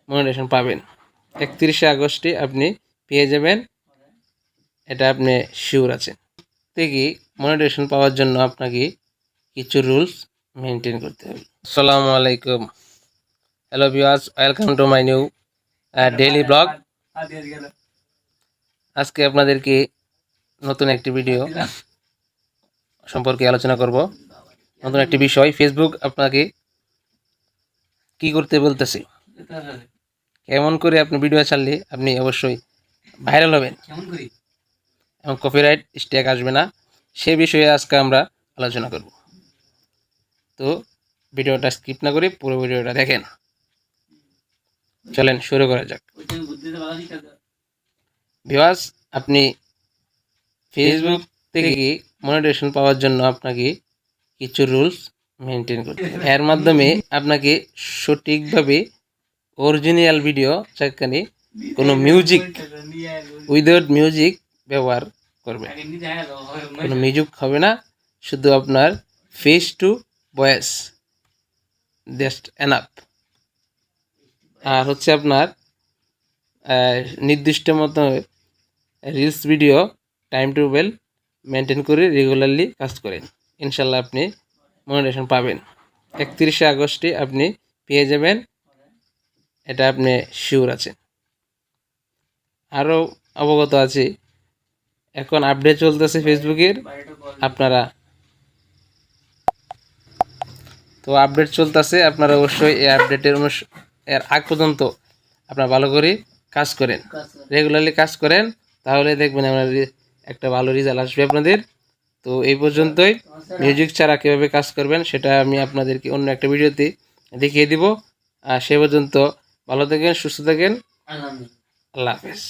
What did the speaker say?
Monetization পাবেন। 31শে আগস্টে আপনি পেয়ে যাবেন, এটা আপনি শিওর আছেন। থেকে মনিটাইজেশন পাওয়ার জন্য আপনাকে কিছু রুলস মেনটেন করতে হবে। আসসালামু আলাইকুম, hello viewers, welcome to my new daily blog. আজকে আপনাদেরকে নতুন একটি ভিডিও সম্পর্কে আলোচনা করব। নতুন একটি বিষয়, ফেসবুক আপনাকে কি করতে বলতেছে, কেমন করে আপনি ভিডিও ছাড়লে আপনি অবশ্যই ভাইরাল হবেন এবং কপিরাইট স্ট্রাইক আসবে না, সে বিষয়ে আজকে আমরা আলোচনা করব। তো ভিডিওটা স্কিপ না করে পুরো ভিডিওটা দেখেন। চলেন শুরু করা যাক। ভিউয়ার্স, আপনি ফেসবুক থেকে মনিটাইজেশন পাওয়ার জন্য আপনাকে কিছু রুলস মেনটেন করতে হবে। এর মাধ্যমে আপনাকে সঠিকভাবে অরিজিনাল ভিডিও, সেখানে কোনো মিউজিক, উইদাউট মিউজিক ব্যবহার করবে, কোনো মিউজিক হবে না, শুধু আপনার face to voice, just enough. আর হচ্ছে আপনার নির্দিষ্ট মতো reels video time table maintain করে রেগুলারলি কাজ করেন, ইনশাল্লাহ আপনি মনিটাইজেশন পাবেন। 31শে আগস্টে আপনি পেয়ে যাবেন, এটা আপনি শিওর আছেন। আরও অবগত আছি, এখন আপডেট চলতেছে ফেসবুকের, আপনারা তো আপডেট চলতেছে, আপনারা অবশ্যই এই আপডেটের এর আগ পর্যন্ত আপনারা ভালো করে কাজ করেন, রেগুলারলি কাজ করেন, তাহলে দেখবেন আপনার একটা ভালো রেজাল্ট আসবে আপনাদের। তো এই পর্যন্তই। মিউজিক ছাড়া কীভাবে কাজ করবেন সেটা আমি আপনাদেরকে অন্য একটা ভিডিওতে দেখিয়ে দিব। আর সে পর্যন্ত ভালো থাকেন, সুস্থ থাকেন, আল্লাহ হাফেজ।